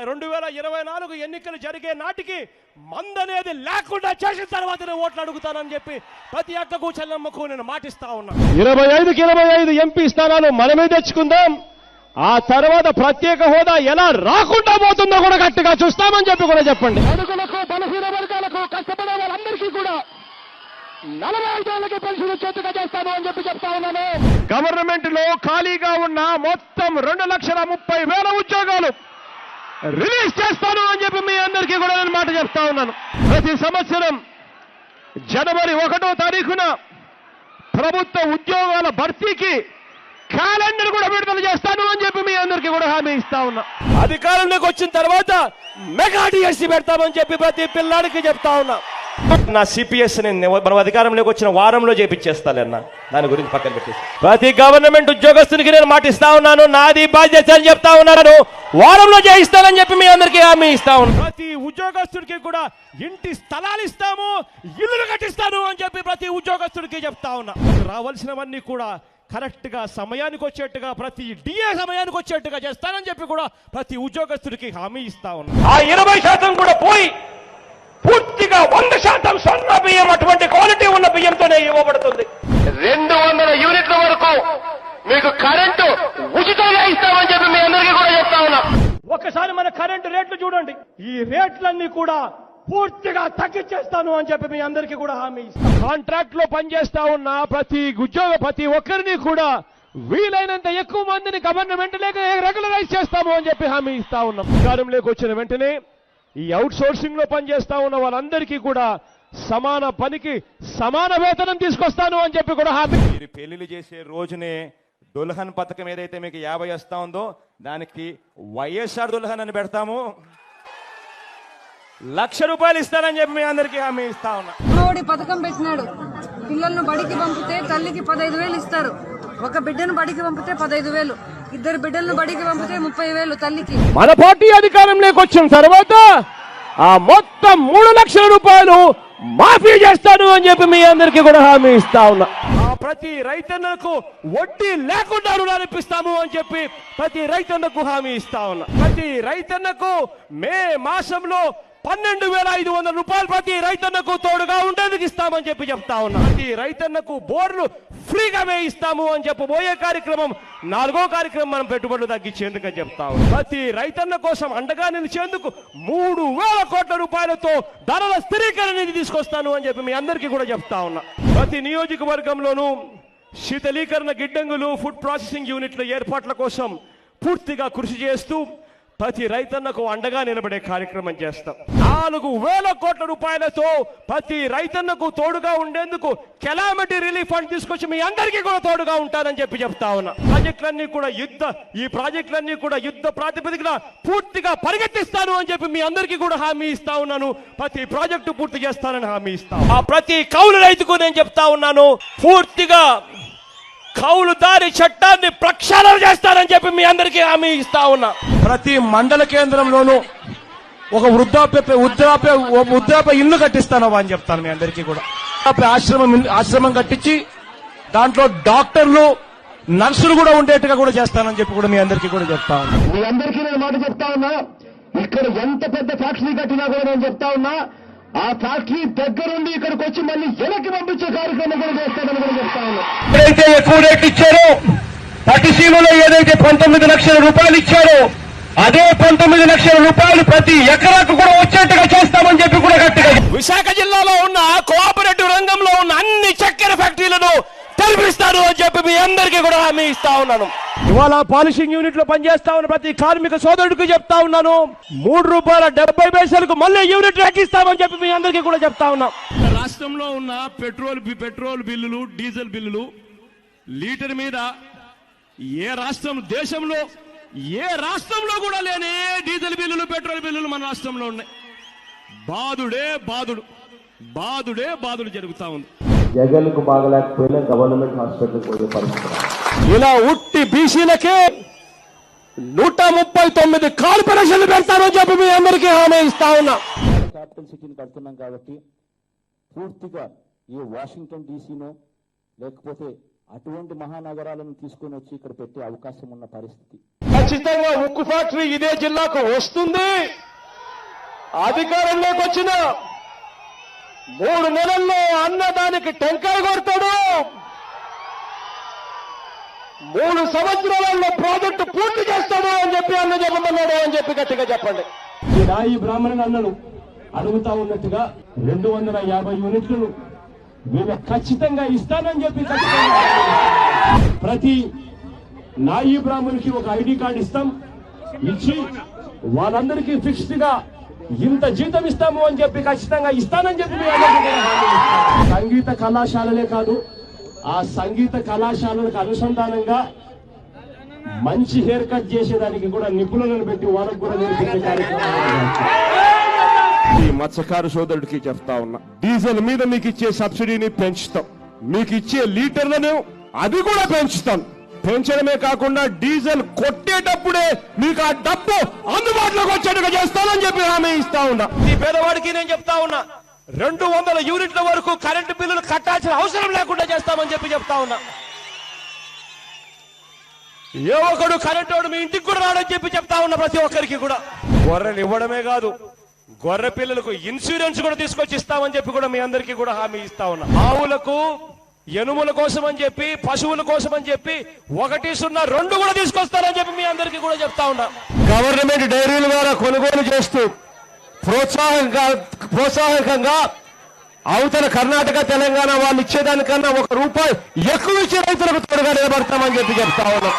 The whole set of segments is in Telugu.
2024 ఎన్నికలు జరిగే నాటికి మందనేది లేకుండా చేసిన తర్వాతనే ఓట్లు అడుగుతానని చెప్పి ప్రతి అక్కకు చెల్లమ్మకు నేను మాటిస్తా ఉన్నా. 25కి 25 ఎంపీ స్థానాలు మనమే తెచ్చుకుందాం. ఆ తర్వాత ప్రత్యేక హోదా ఎలా రాకుండా పోతుందో కూడా గట్టిగా చూస్తామని చెప్పి కూడా చెప్పండి. అడుగులకు బలహీన వర్గాలకు కష్టపడే వాళ్ళందరికీ కూడా 45 ఏళ్ళకి పెన్షన్ చేతుగా చేస్తాను అని చెప్పి చెప్తా ఉన్నాను. గవర్నమెంట్ లో ఖాళీగా ఉన్న మొత్తం 2,30,000 ఉద్యోగాలు రిలీజ్ చేస్తాను అని చెప్పి మీ అందరికీ కూడా నేను మాట చెప్తా ఉన్నాను. ప్రతి సంవత్సరం జనవరి 1వ తారీఖున ప్రభుత్వ ఉద్యోగాల భర్తీకి క్యాలెండర్ కూడా విడుదల చేస్తాను అని చెప్పి మీ అందరికీ కూడా హామీ ఇస్తా ఉన్నా. అధికారంలోకి వచ్చిన తర్వాత మెగా డిఎస్సీ పెడతామని చెప్పి ప్రతి పిల్లాడికి చెప్తా ఉన్నా. నా సిపిఎస్ మనం అధికారంలోకి వచ్చిన వారంలో చేపించేస్తానన్న, దాని గురించి పక్కన పెట్టేసి ప్రతి గవర్నమెంట్ ఉద్యోగస్తునికి నేను మాటిస్తా ఉన్నాను. నాది బాధ్యత అని చెప్తా ఉన్నాను. వారంలో చేయిస్తానని చెప్పి మీ అందరికీ హామీ ఇస్తా ఉన్నాను. ప్రతి ఉద్యోగస్తుడికి కూడా ఇంటి స్థలాలు ఇస్తాము, ఇల్లులు కట్టిస్తాను అని చెప్పి ప్రతి ఉద్యోగస్తుడికి చెప్తా ఉన్నా. రావాల్సినవన్నీ కూడా కరెక్ట్ గా సమయానికి వచ్చేట్టుగా, ప్రతి డిఏ సమయానికి వచ్చేట్టుగా చేస్తానని చెప్పి కూడా ప్రతి ఉద్యోగస్తుడికి హామీ ఇస్తా ఉన్నా. ఆ 20% కూడా పోయి పూర్తిగా 100% సన్న బియ్యం, అటువంటి క్వాలిటీ ఉన్న బియ్యంతోనే ఇవ్వబడుతుంది. 200 యూనిట్ల వరకు మీకు కరెంటు ఉచితంగా ఇస్తామని చెప్పి మీ అందరికీ కూడా చెప్తా ఉన్నా. ఒకసారి మన కరెంటు రేట్లు చూడండి. ఈ రేట్లన్నీ కూడా పూర్తిగా తగ్గించేస్తాను అని చెప్పి మీ అందరికీ కూడా హామీ ఇస్తాను. కాంట్రాక్ట్ లో పనిచేస్తా ఉన్న ప్రతి ఒక్కరిని కూడా వీలైనంత ఎక్కువ మందిని గవర్నమెంట్ లేక రెగ్యులరైజ్ చేస్తాము అని చెప్పి హామీ ఇస్తా ఉన్నాం. అధికారంలోకి వచ్చిన వెంటనే ఈ అవుట్ సోర్సింగ్ లో పనిచేస్తా ఉన్న వాళ్ళందరికీ కూడా సమాన పనికి సమాన వేతనం తీసుకొస్తాను అని చెప్పి కూడా హామీ. మీరు పెళ్లిళ్ళు చేసే రోజునే దుల్హన్ పథకం ఏదైతే మీకు 50 వస్తా ఉందో దానికి వైఎస్ఆర్ దుల్హన్ అని పెడతాము. ₹1,00,000 ఇస్తానని చెప్పి మీ అందరికీ హామీ ఇస్తా ఉన్నా. మోడీ పథకం పెట్టినాడు. పిల్లలను బడికి పంపితే తల్లికి 15,000 ఇస్తారు. ఒక బిడ్డను బడికి పంపితే 15,000, 2 బిడ్డలను బడికి పంపితే 30,000 తల్లికి. మన పార్టీ అధికారంలోకి వచ్చిన తర్వాత ఆ మొత్తం ₹3,00,000 మాఫీ చేస్తాను అని చెప్పి మీ అందరికీ కూడా హామీ ఇస్తా ఉన్నా. ప్రతి రైతన్నకు వడ్డీ లేకుండా రుణాలు ఇప్పిస్తాము అని చెప్పి ప్రతి రైతన్నకు హామీ ఇస్తా ఉన్నా. ప్రతి రైతన్నకు మే మాసంలో ₹12,500 ప్రతి రైతన్నకు తోడుగా ఉండేందుకు ఇస్తామని చెప్పి చెప్తా ఉన్నా. ప్రతి రైతన్నకు బోర్లు ఫ్రీగా వేయిస్తాము అని చెప్పబోయే కార్యక్రమం 4వ కార్యక్రమం మనం పెట్టుబడులు తగ్గించేందుకు అని చెప్తా ఉన్నాం. ప్రతి రైతన్న కోసం అండగా నిలిచేందుకు ₹3,000 కోట్ల ధరల స్థిరీకరణ నిధి తీసుకొస్తాను అని చెప్పి మీ అందరికీ కూడా చెప్తా ఉన్నా. ప్రతి నియోజకవర్గంలోనూ శీతలీకరణ గిడ్డంగులు, ఫుడ్ ప్రాసెసింగ్ యూనిట్ల ఏర్పాట్ల కోసం పూర్తిగా కృషి చేస్తూ ప్రతి రైతన్నకు అండగా నిలబడే కార్యక్రమం చేస్తాం. ₹4,000 కోట్ల ప్రతి రైతన్నకు తోడుగా ఉండేందుకు కెలామిటీ రిలీఫ్ ఫండ్ తీసుకొచ్చి మీ అందరికీ కూడా తోడుగా ఉంటానని చెప్పి చెప్తా ఉన్నా. ఈ ప్రాజెక్టులన్నీ కూడా యుద్ధ ప్రాతిపదికన పూర్తిగా పరిగెత్తిస్తాను అని చెప్పి మీ అందరికీ కూడా హామీ ఇస్తా ఉన్నాను. ప్రతి ప్రాజెక్టు పూర్తి చేస్తానని హామీ ఇస్తాను. ఆ ప్రతి కౌలు రైతుకు నేను చెప్తా ఉన్నాను, పూర్తిగా కౌలుదారి చట్టాన్ని ప్రక్షాళన చేస్తానని చెప్పి మీ అందరికీ హామీ ఇస్తా ఉన్నా. ప్రతి మండల కేంద్రంలోనూ ఒక వృద్ధాప్య ఇల్లు కట్టిస్తాను అని చెప్తాను మీ అందరికీ కూడా. ఆశ్రమం కట్టించి దాంట్లో డాక్టర్లు, నర్సులు కూడా ఉండేట్టుగా కూడా చేస్తానని చెప్పి కూడా మీ అందరికీ కూడా చెప్తా ఉన్నా. మీ అందరికీ నేను మాట చెప్తా ఉన్నా. ఇక్కడ ఎంత పెద్ద ఫ్యాక్టరీ కట్టినా కూడా నేను చెప్తా ఉన్నా, ఆ ఫ్యాక్టరీ దగ్గరుండి ఇక్కడికి వచ్చి మళ్ళీ వెనక్కి పంపించే కార్యక్రమం కూడా చేస్తానని కూడా చెప్తా ఉన్నా. ఎప్పుడైతే ఎక్కువ రేట్లు ఇచ్చారో, పట్టిసీమలో ఏదైతే ₹19,00,000 ఇచ్చారో అదే ₹19,00,000 ప్రతి ఎకరాకు కూడా వచ్చేట్టుగా చేస్తామని చెప్పి కూడా గట్టిగా. విశాఖ జిల్లాలో ఉన్న కోఆపరేటివ్ రంగంలో ఉన్న అన్ని చక్కెర ఫ్యాక్టరీలను తెరిపిస్తాను అని చెప్పి మీ అందరికీ కూడా హామీ ఇస్తా ఉన్నాను. ఇవాళ పాలిషింగ్ యూనిట్ లో పనిచేస్తా ఉన్న ప్రతి కార్మిక సోదరుడికి చెప్తా ఉన్నాను, ₹3.70 మళ్ళీ యూనిట్ తగ్గిస్తామని చెప్పి మీ అందరికీ కూడా చెప్తా ఉన్నాం. రాష్ట్రంలో ఉన్న పెట్రోల్ బిల్లులు, డీజిల్ బిల్లులు లీటర్ మీద ఏ రాష్ట్రంలో కూడా లేని డీజిల్ బిల్లులు, పెట్రోల్ బిల్లులు మన రాష్ట్రంలో ఉన్నాయి. బాదుడే జరుగుతా ఉంది. జగన్కు బాగలేకపోయినా గవర్నమెంట్ హాస్పిటల్ పోయే పరిస్థితి. ఇలా ఉట్టి బీసీలకే 139 కార్పొరేషన్లు పెడతారని చెప్పి మీ అందరికీ హామీ ఇస్తా ఉన్నా. క్యాపిటల్ సిటీని కడుతున్నాం కాబట్టి పూర్తిగా ఈ వాషింగ్టన్ డీసీనో లేకపోతే అటువంటి మహానగరాలను తీసుకొని వచ్చి ఇక్కడ పెట్టే అవకాశం ఉన్న పరిస్థితి. ఖచ్చితంగా ఉక్కు ఫ్యాక్టరీ ఇదే జిల్లాకు వస్తుంది. అధికారంలోకి వచ్చిన 3 నెలల్లో అన్నదానికి టెంకాయ కొడతాడు. 3 సంవత్సరాలలో ప్రాజెక్టు పూర్తి చేస్తాడు అని చెప్పి అన్న చెప్పమన్నాడు అని చెప్పి గట్టిగా చెప్పండి. ఈ నాయి బ్రాహ్మణులు అన్నలు అడుగుతా ఉన్నట్టుగా 250 యూనిట్లను మేము ఖచ్చితంగా ఇస్తానని చెప్పి ప్రతి నాయి బ్రాహ్మణునికి ఒక ఐడి కార్డు ఇస్తాం. ఇచ్చి వాళ్ళందరికీ ఫిక్స్డ్ గా ఇంత జీతం ఇస్తాము అని చెప్పి ఖచ్చితంగా ఇస్తానని చెప్పి సంగీత కళాశాలలే కాదు, ఆ సంగీత కళాశాలలకు అనుసంధానంగా మంచి హెయిర్ కట్ చేసేదానికి కూడా నిపుణులను పెట్టి వాళ్ళకు కూడా నేర్పించే కార్యక్రమం. ఈ మత్స్యకారు సోదరుడికి చెప్తా ఉన్నా, డీజిల్ మీద మీకు ఇచ్చే సబ్సిడీని పెంచుతాం, మీకు ఇచ్చే లీటర్లను అది కూడా పెంచుతాం. పెంచడమే కాకుండా డీజిల్ కొట్టేటప్పుడే మీకు ఆ డబ్బు అందుబాటులోకి వచ్చేట్టుగా చేస్తానని చెప్పి హామీ ఇస్తా ఉన్నా. ఈ పేదవాడికి నేను చెప్తా ఉన్నా, 200 యూనిట్ల వరకు కరెంటు బిల్లులు కట్టాల్సిన అవసరం లేకుండా చేస్తామని చెప్పి చెప్తా ఉన్నా. ఏ ఒక్కడు కరెంటు వాడు మీ ఇంటికి కూడా రాడని చెప్పి చెప్తా ఉన్నా. ప్రతి ఒక్కరికి కూడా గొర్రెలు ఇవ్వడమే కాదు, గొర్రె పిల్లలకు ఇన్సూరెన్స్ కూడా తీసుకొచ్చి ఇస్తామని చెప్పి కూడా మీ అందరికీ కూడా హామీ ఇస్తా ఉన్నా. ఆవులకు ఎనుముల కోసం అని చెప్పి, పశువుల కోసం అని చెప్పి 102 కూడా తీసుకొస్తారని చెప్పి మీ అందరికీ కూడా చెప్తా ఉన్నా. గవర్నమెంట్ డైరీల ద్వారా కొనుగోలు చేస్తూ ప్రోత్సాహకంగా అవతల కర్ణాటక తెలంగాణ వాళ్ళు ఇచ్చేదానికన్నా ₹1 ఎక్కువ ఇచ్చే రైతులకు తోడుగా నిలబడతామని చెప్పి చెప్తా ఉన్నాం.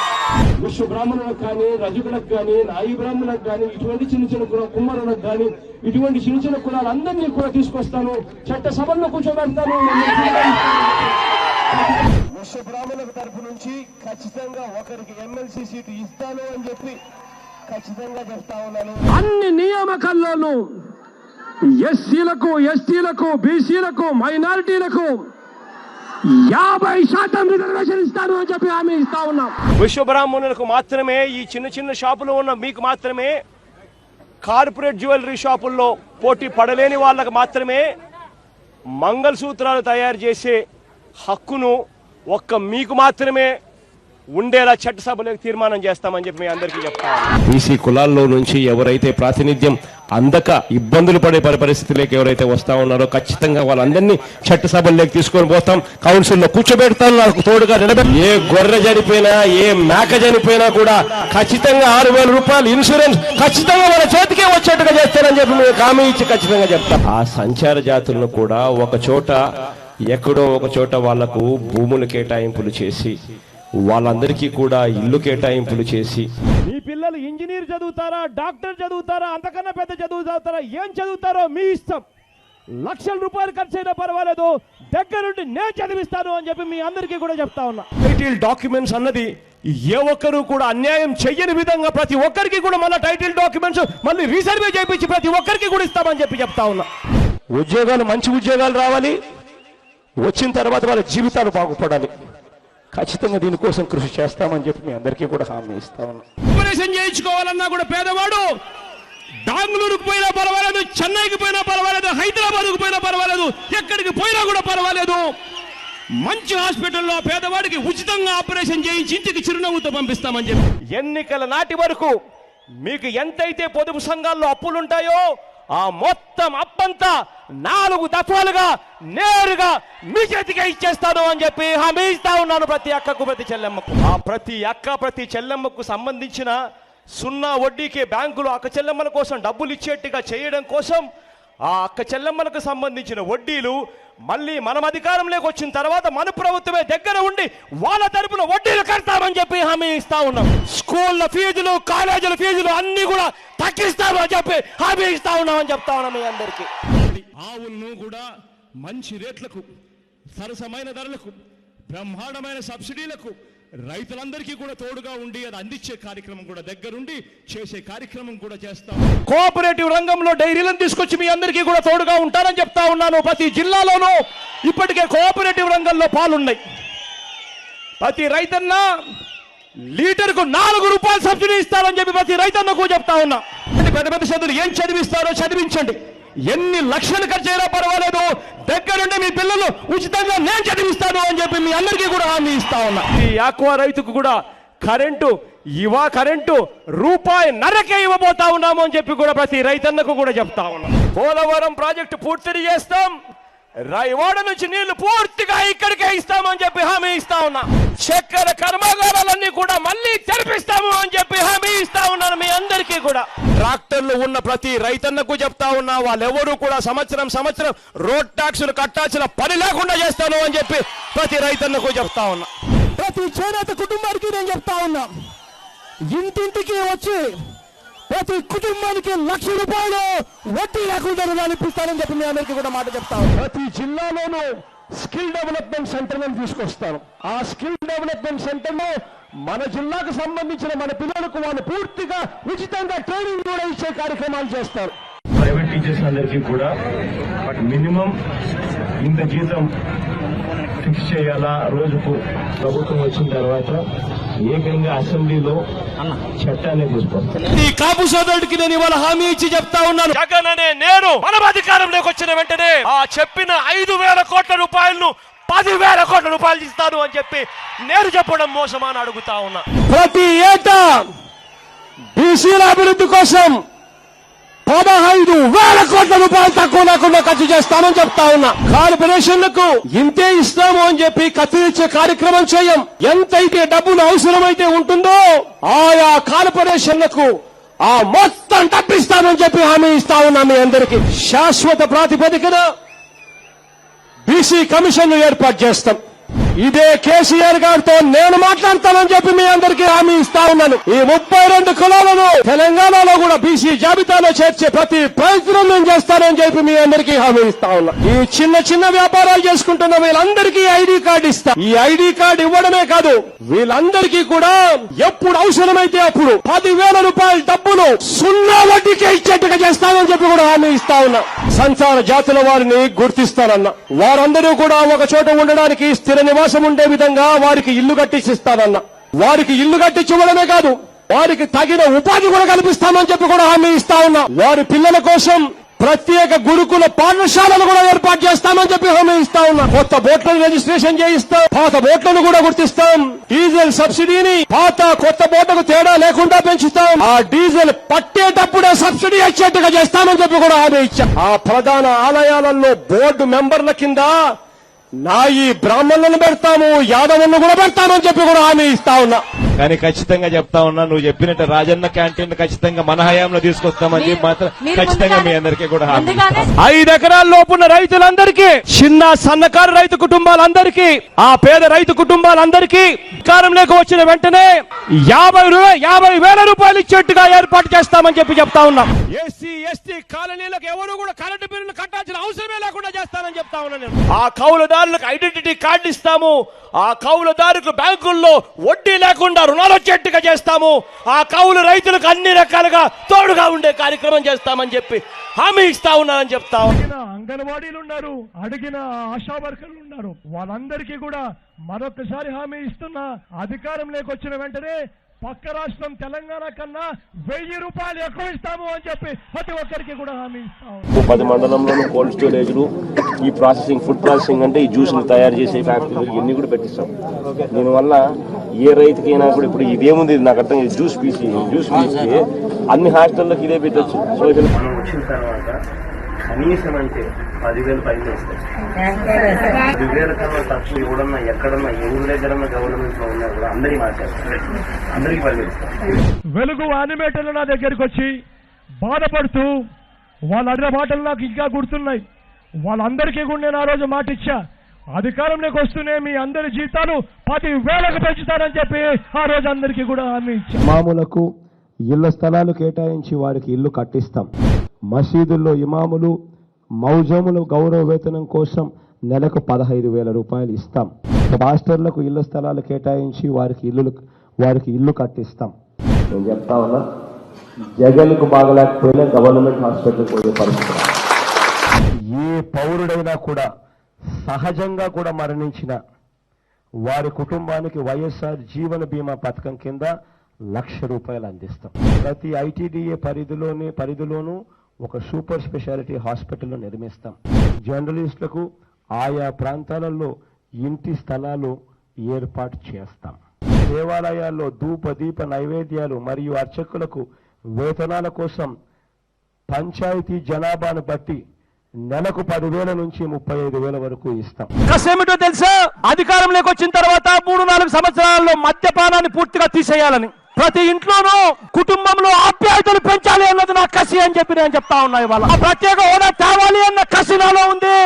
విశ్వ బ్రాహ్మణులకు కానీ, రజకులకు కానీ, నాయి బ్రాహ్మణులకు కానీ, ఇటువంటి చిన్న చిన్న కుమ్మరులకు కానీ, ఇటువంటి చిన్న చిన్న కులాలందరినీ కూడా తీసుకొస్తాను, చట్ట సభల్లో కూర్చోబెడతాను. విశ్వ బ్రాహ్మణుల తరఫు నుంచి ఖచ్చితంగా ఒకరికి ఎమ్మెల్సీ సీటు ఇస్తాను అని చెప్పి ఖచ్చితంగా చెప్తా ఉన్నాను. అన్ని నియామకాల్లోనూ ఎస్సీలకు, ఎస్టీలకు, బీసీలకు, మైనారిటీలకు 50% రిజర్వేషన్ ఇస్తాను అని చెప్పి హామీ ఇస్తా ఉన్నాం. విశ్వ బ్రాహ్మణులకు మాత్రమే, ఈ చిన్న చిన్న షాపులో ఉన్న మీకు మాత్రమే, కార్పొరేట్ జ్యువెలరీ షాపుల్లో పోటీ పడలేని వాళ్ళకు మాత్రమే మంగళసూత్రాలు తయారు చేసే హక్కును ఒక్క మీకు మాత్రమే ఉండేలా చట్టసభలోకి తీర్మానం చేస్తామని చెప్పి మీ అందరికీ చెప్తాను. బీసీ కులాల్లో నుంచి ఎవరైతే ప్రాతినిధ్యం అందక ఇబ్బందులు పడే పరిస్థితులకు ఎవరైతే వస్తా ఉన్నారో ఖచ్చితంగా వాళ్ళందరినీ చట్టసభల్లోకి తీసుకొని పోతాం, కౌన్సిల్లో కూర్చోబెడతాం, నాకు తోడుగా నిలబెట్టి. ఏ గొర్రె చనిపోయినా, ఏ మేక చనిపోయినా కూడా ఖచ్చితంగా ₹6,000 ఇన్సూరెన్స్ ఖచ్చితంగా వాళ్ళ చేతికే వచ్చేట్టుగా చేస్తానని చెప్పి మేము హామీ ఇచ్చి ఖచ్చితంగా చెప్తాం. ఆ సంచార జాతులను కూడా ఒక చోట, ఎక్కడో ఒక చోట వాళ్లకు భూములు కేటాయింపులు చేసి, వాళ్ళందరికీ కూడా ఇల్లు కేటాయింపులు చేసి, మీ పిల్లలు ఇంజనీర్ చదువుతారా, డాక్టర్ చదువుతారా, అంతకన్నా పెద్ద చదువు చదువుతారా, ఏం చదువుతారో మీ ఇష్టం, ₹1,00,000 ఖర్చు అయినా పర్వాలేదు, దగ్గరుండి నేను చదివిస్తాను అని చెప్పి మీ అందరికీ కూడా చెప్తా ఉన్నా. టైటిల్ డాక్యుమెంట్స్ అన్నది ఏ ఒక్కరు కూడా అన్యాయం చెయ్యని విధంగా ప్రతి ఒక్కరికి కూడా మళ్ళీ టైటిల్ డాక్యుమెంట్స్ మళ్ళీ రీసర్వే చేయించి ప్రతి ఒక్కరికి కూడా ఇస్తామని చెప్పి చెప్తా ఉన్నా. ఉద్యోగాలు, మంచి ఉద్యోగాలు రావాలి, వచ్చిన తర్వాత వాళ్ళ జీవితాలు బాగుపడాలి. ఖచ్చితంగా దీనికోసం కృషి చేస్తామని చెప్పి మీ అందరికీ కూడా హామీ ఇస్తా ఉన్నాం. ఆపరేషన్ చేయించుకోవాలన్నా కూడా పేదవాడు బెంగళూరుకు పోయినా పర్వాలేదు, చెన్నైకి పోయినా పర్వాలేదు, హైదరాబాద్కు పోయినా పర్వాలేదు, ఎక్కడికి పోయినా కూడా పర్వాలేదు, మంచి హాస్పిటల్లో పేదవాడికి ఉచితంగా ఆపరేషన్ చేయించి ఇంటికి చిరునవ్వుతో పంపిస్తామని చెప్పి. ఎన్నికల నాటి వరకు మీకు ఎంతైతే పొదుపు సంఘాల్లో అప్పులుంటాయో ఆ మొత్తం అప్పంతా 4 దఫాలుగా నేరుగా మీ చేతికే ఇచ్చేస్తాను అని చెప్పి హామీ ఇస్తా ఉన్నాను. ప్రతి అక్కకు, ప్రతి చెల్లెమ్మకు. ఆ ప్రతి అక్క, ప్రతి చెల్లెమ్మకు సంబంధించిన 0 వడ్డీకే బ్యాంకులు అక్క చెల్లెమ్మల కోసం డబ్బులు ఇచ్చేట్టుగా చేయడం కోసం ఆ అక్క చెల్లెమ్మలకు సంబంధించిన వడ్డీలు మళ్ళీ మనం అధికారంలోకి వచ్చిన తర్వాత మన ప్రభుత్వమే దగ్గర ఉండి వాళ్ళ తరపున వడ్డీలు కడతామని చెప్పి హామీ ఇస్తా ఉన్నాం. స్కూళ్ళ ఫీజులు, కాలేజీల ఫీజులు అన్ని కూడా తగ్గిస్తామని చెప్పి హామీ ఇస్తా ఉన్నామని చెప్తా ఉన్నాం మీ అందరికీ. ఆవులను కూడా మంచి రేట్లకు, సరసమైన ధరలకు, బ్రహ్మాండమైన సబ్సిడీలకు రైతులందరికీ కూడా తోడుగా ఉండి అది అందించే కార్యక్రమం కూడా దగ్గరుండి చేసే కార్యక్రమం కూడా చేస్తాం. కోఆపరేటివ్ రంగంలో డైరీలను తీసుకొచ్చి మీ అందరికీ కూడా తోడుగా ఉంటారని చెప్తా ఉన్నాను. ప్రతి జిల్లాలోనూ ఇప్పటికే కోఆపరేటివ్ రంగంలో పాలున్నాయి. ప్రతి రైతన్న లీటర్కు ₹4 సబ్సిడీ ఇస్తారని చెప్పి ప్రతి రైతన్నకు చెప్తా ఉన్నా. పెద్ద పెద్ద చదువులు ఏం చదివిస్తారో చదివించండి, ఎన్ని లక్షలు ఖర్చు అయినా పర్వాలేదు, దగ్గరుండి మీ పిల్లలు ఉచితంగా నేను చదివిస్తాను అని చెప్పి మీ అందరికీ కూడా హామీ ఇస్తా ఉన్నా. ఈ ఆక్వా రైతుకు కూడా కరెంటు కరెంటు రూపాయి ఇవ్వబోతా ఉన్నాము అని చెప్పి కూడా ప్రతి రైతన్నకు కూడా చెప్తా ఉన్నాం. పోలవరం ప్రాజెక్టు పూర్తి చేస్తాం, రాయవాడ నుంచి నీళ్లు పూర్తిగా ఇక్కడికే ఇస్తామని చెప్పి హామీ ఇస్తా ఉన్నా. చక్కెర కర్మాగారాలన్నీ కూడా మళ్ళీ తెరిపిస్తాము అని చెప్పి హామీ ఇస్తా ఉన్నాను మీ అందరికీ కూడా. ట్రాక్టర్లు ఉన్న ప్రతి రైతన్నకు చెప్తా ఉన్నా, వాళ్ళెవరూ కూడా సంవత్సరం రోడ్ ట్యాక్సులు కట్టాల్సిన పని లేకుండా చేస్తాను అని చెప్పి ప్రతి రైతన్నకు చెప్తా ఉన్నా. ప్రతి చేనేత కుటుంబానికి నేను చెప్తా ఉన్నా, ఇంటింటికి వచ్చి ప్రతి కుటుంబానికి ₹1,00,000 వడ్డీ లేకుండా రుణాలు ఇప్పిస్తానని చెప్పి మీ అందరికీ కూడా మాట చెప్తాను. ప్రతి జిల్లాలోనూ స్కిల్ డెవలప్మెంట్ సెంటర్లను తీసుకొస్తాను. ఆ స్కిల్ డెవలప్మెంట్ సెంటర్ లో మన జిల్లాకు సంబంధించిన మన పిల్లలకు వాళ్ళు పూర్తిగా ఉచితంగా ట్రైనింగ్ కూడా ఇచ్చే కార్యక్రమాలు చేస్తారు. ప్రైవేట్ టీచర్స్ అందరికీ కూడా మినిమం ఇంత జీతం ఫిక్స్ చేయాలా రోజుకు. ప్రభుత్వం వచ్చిన తర్వాత ఏకంగా అసెంబ్లీలో చట్టాన్ని తీసుకొస్తాను. ఈ కాపు సోదరుడికి నేను ఇవాళ హామీ ఇచ్చి చెప్తా ఉన్నాను, జగన్ అనే నేను మనం అధికారంలోకి వచ్చిన వెంటనే ఆ చెప్పిన 5,000 కోట్ల రూపాయలను 10,000 కోట్ల రూపాయలు ఇస్తాను అని చెప్పి నేను చెప్పడం మోసమా అని అడుగుతా ఉన్నా. ప్రతి ఏటా బీసీల అభివృద్ధి కోసం 15,000 కోట్ల రూపాయలు తక్కువ లేకుండా ఖర్చు చేస్తామని చెప్తా ఉన్నా. కార్పొరేషన్లకు ఇంతే ఇస్తాము అని చెప్పి కత్తిరించే కార్యక్రమం చేయం. ఎంతైతే డబ్బులు అవసరమైతే ఉంటుందో ఆయా కార్పొరేషన్లకు ఆ మొత్తం డబ్బిస్తామని చెప్పి హామీ ఇస్తా ఉన్నా. మీ అందరికీ శాశ్వత ప్రాతిపదికన బీసీ కమిషన్ ఏర్పాటు చేస్తాం. ఇదే కేసీఆర్ గారితో నేను మాట్లాడతానని చెప్పి మీ అందరికీ హామీ ఇస్తా ఉన్నాను. ఈ 32 కులాలను తెలంగాణలో కూడా బీసీ జాబితాలో చేర్చే ప్రతి ప్రయత్నం నేను చేస్తానని చెప్పి మీ అందరికీ హామీ ఇస్తా ఉన్నా. ఈ చిన్న వ్యాపారాలు చేసుకుంటున్న వీళ్ళందరికీ ఐడి కార్డు ఇస్తా. ఈ ఐడి కార్డు ఇవ్వడమే కాదు, వీళ్ళందరికీ కూడా ఎప్పుడు అవసరమైతే అప్పుడు 10,000 రూపాయల డబ్బులు 0 వడ్డీకే ఇచ్చేట్టుగా చేస్తానని చెప్పి కూడా హామీ ఇస్తా ఉన్నా. సంచార జాతుల వారిని గుర్తిస్తానన్నా. వారందరూ కూడా ఒక చోట ఉండడానికి స్థిర నివాసం ఉండే విధంగా వారికి ఇల్లు కట్టించిస్తానన్నా. వారికి ఇల్లు కట్టించివ్వడమే కాదు, వారికి తగిన ఉపాధి కూడా కల్పిస్తామని చెప్పి కూడా హామీ ఇస్తా ఉన్నా. వారి పిల్లల కోసం ప్రత్యేక గురుకుల పాఠశాలలు కూడా ఏర్పాటు చేస్తామని చెప్పి హామీ ఇస్తా ఉన్నా. కొత్త బోట్లను రిజిస్ట్రేషన్ చేయిస్తాం, పాత బోట్లను కూడా గుర్తిస్తాం. డీజిల్ సబ్సిడీని పాత కొత్త బోట్లకు తేడా లేకుండా పెంచుతాం. ఆ డీజిల్ పట్టేటప్పుడే సబ్సిడీ వచ్చేట్టుగా చేస్తామని చెప్పి కూడా హామీ ఇచ్చాం. ఆ ప్రధాన ఆలయాలలో బోర్డు మెంబర్ల కింద నాయి బ్రాహ్మణులను పెడతాము, యాదవులను కూడా పెడతామని చెప్పి కూడా హామీ ఇస్తా ఉన్నా. కానీ ఖచ్చితంగా చెప్తా ఉన్నా, నువ్వు చెప్పినట్టు రాజన్న క్యాంటీన్ ఖచ్చితంగా మన హయాంలో తీసుకొస్తామని చెప్పి మాత్రం ఖచ్చితంగా మీ అందరికీ కూడా హామీ ఇస్తాం. 5 ఎకరాల లోపున్న రైతులందరికీ, చిన్న సన్నకారు రైతు కుటుంబాలందరికీ, ఆ పేద రైతు కుటుంబాలందరికీ అధికారంలోకి వచ్చిన వెంటనే 50,000 రూపాయలు ఇచ్చేట్టుగా ఏర్పాటు చేస్తామని చెప్పి చెప్తా ఉన్నాం. ఎస్సీ ఎస్టీ కాలనీలకు ఎవరు కూడా కరెంటు బిల్లులు కట్టాల్సిన అవసరమే లేకుండా చేస్తానని చెప్తా ఉన్నాను. ఆ కౌలుదారులకు ఐడెంటిటీ కార్డు ఇస్తాము. ఆ కౌలుదారులకు బ్యాంకుల్లో వడ్డీ లేకుండా రుణాలు వచ్చేట్టుగా చేస్తాము. ఆ కౌలు రైతులకు అన్ని రకాలుగా తోడుగా ఉండే కార్యక్రమం చేస్తామని చెప్పి హామీ ఇస్తా ఉన్నానని చెప్తా ఉన్నా. అంగన్వాడీలు ఉన్నారు, అడిగిన ఆశా వర్కర్లు ఉన్నారు, వాళ్ళందరికీ కూడా మరొకసారి హామీ ఇస్తున్నా. అధికారంలోకి వచ్చిన వెంటనే పక్క రాష్ట్రం తెలంగాణ కన్నా 1,000 రూపాయలు ఎక్కువ ఇస్తాము అని చెప్పి ప్రతి ఒక్కరికి కూడా హామీ ఇస్తాము. 10 మండలంలోనూ కోల్డ్ స్టోరేజ్లు, ఈ ప్రాసెసింగ్ ఫుడ్ ప్రాసెసింగ్ అంటే ఈ జ్యూస్లు తయారు చేసే ఫ్యాక్టరీలు ఇవన్నీ కూడా పెట్టిస్తాం. దీనివల్ల ఏ రైతుకైనా కూడా ఇప్పుడు ఇదేముంది నాకు అర్థం, జ్యూస్ పీసి అన్ని హాస్టల్లోకి ఇదే పెట్టచ్చు. సో మనం వచ్చిన తర్వాత కనీసం అంటే 10,000 పైన వస్తాయి. 10,000 కన్నా తక్కువ ఎవడన్నా ఎక్కడన్నా ఎవరి దగ్గరన్నా గవర్నమెంట్ లో ఉన్నా కూడా అందరికీ మార్చేస్తారు, అందరికీ పనిచేస్తారు. వెలుగు యానిమేటర్లు నా దగ్గరికి వచ్చి బాధపడుతూ వాళ్ళ అడిగిన మాటలు నాకు ఇంకా గుర్తున్నాయి. వాళ్ళందరికీ కూడా నేను ఆ రోజు మాట ఇచ్చా, అధికారంలోకి వస్తూనే మీ అందరి జీతాలు 10,000కు పెంచుతానని చెప్పి ఆ రోజు అందరికీ కూడా హామీ ఇచ్చా. ఇమాములకు ఇళ్ల స్థలాలు కేటాయించి వారికి ఇల్లు కట్టిస్తాం. మసీదుల్లో ఇమాములు మౌజముల గౌరవ వేతనం కోసం నెలకు 15,000 రూపాయలు ఇస్తాం. మాస్టర్లకు ఇళ్ల స్థలాలు కేటాయించి వారికి ఇల్లు కట్టిస్తాం. నేను చెప్తా ఉన్నా, జగన్కు బాగలేకపోయినా గవర్నమెంట్ హాస్పిటల్కి పోయే పరిస్థితి. ఏ పౌరుడైనా కూడా సహజంగా కూడా మరణించిన వారి కుటుంబానికి వైఎస్ఆర్ జీవన బీమా పథకం కింద ₹1,00,000 అందిస్తాం. ప్రతి ఐటీడీఏ పరిధిలోనూ ఒక సూపర్ స్పెషాలిటీ హాస్పిటల్ నిర్మిస్తాం. జర్నలిస్టులకు ఆయా ప్రాంతాలలో ఇంటి స్థలాలు ఏర్పాటు చేస్తాం. దేవాలయాల్లో ధూప దీప నైవేద్యాలు మరియు అర్చకులకు వేతనాల కోసం పంచాయతీ జనాభాను బట్టి నెలకు 10,000 నుంచి 35,000 వరకు ఇస్తాం. కసేమిటో తెలుసా? అధికారంలోకి వచ్చిన తర్వాత 3-4 సంవత్సరాల్లో మద్యపానాన్ని పూర్తిగా తీసేయాలని, ప్రతి ఇంట్లోనూ కుటుంబంలో ఆప్యాయతలు పెంచాలి అన్నది నా కసి అని చెప్పి నేను చెప్తా ఉన్నా. ఇవాళ ఆ ప్రత్యేక హోదా తేవాలి అన్న కసి నాలో ఉంది.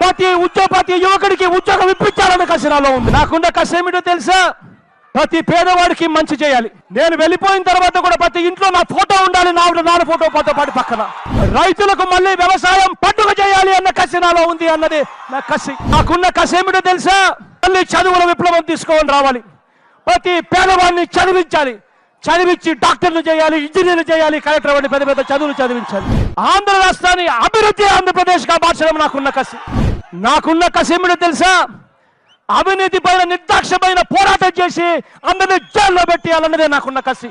ప్రతి యువకుడికి ఉద్యోగం ఇప్పించాలన్న కసి నాలో ఉంది. నాకున్న కసి ఏమిటో తెలుసా? ప్రతి పేదవాడికి మంచి చేయాలి. నేను వెళ్ళిపోయిన తర్వాత కూడా ప్రతి ఇంట్లో నా ఫోటో ఉండాలి, నాన్న ఫోటో పాటు పక్కన. రైతులకు మళ్ళీ వ్యవసాయం పండుగ చేయాలి అన్న కసి నాలో ఉంది అన్నది నా కసి. నాకున్న కసి ఏమిటో తెలుసా? మళ్ళీ చదువుల విప్లవం తీసుకొని రావాలి. ప్రతి పేదవాడిని చదివించి డాక్టర్లు చేయాలి, ఇంజనీర్లు చేయాలి, కలెక్టర్ వంటి పెద్ద పెద్ద చదువులు చదివించాలి. ఆంధ్ర రాష్ట్రాన్ని అభివృద్ధి ఆంధ్రప్రదేశ్ గా మార్చడం నాకున్న కసి ఏమిటో తెలుసా? అవినీతి పైన నిర్దాక్షమైన పోరాటం చేసి అందరినీ జైల్లో పెట్టేయాలన్నదే నాకున్న కసి.